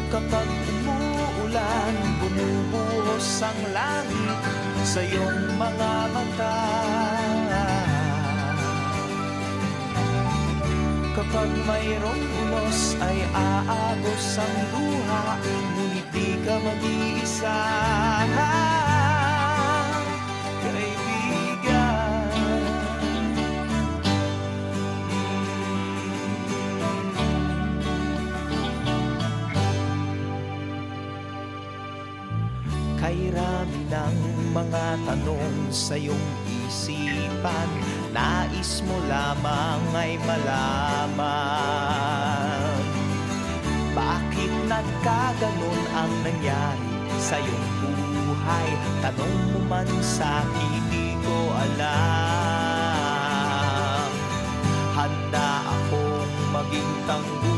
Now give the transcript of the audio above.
Kapag umuulan, bumubuhos ang langit sa iyong mga mata. Kapag mayroong unos ay aagos ang luha, ngunit di ka mag-iisa, kaibigan. Kay rami ng mga tanong sa iyong isipan, nais mo lamang ay malaman, bakit nagkaganon ang nangyari sa iyong buhay? Tanong mo man sa'kin, di ko alam. Handa akong maging tangguhan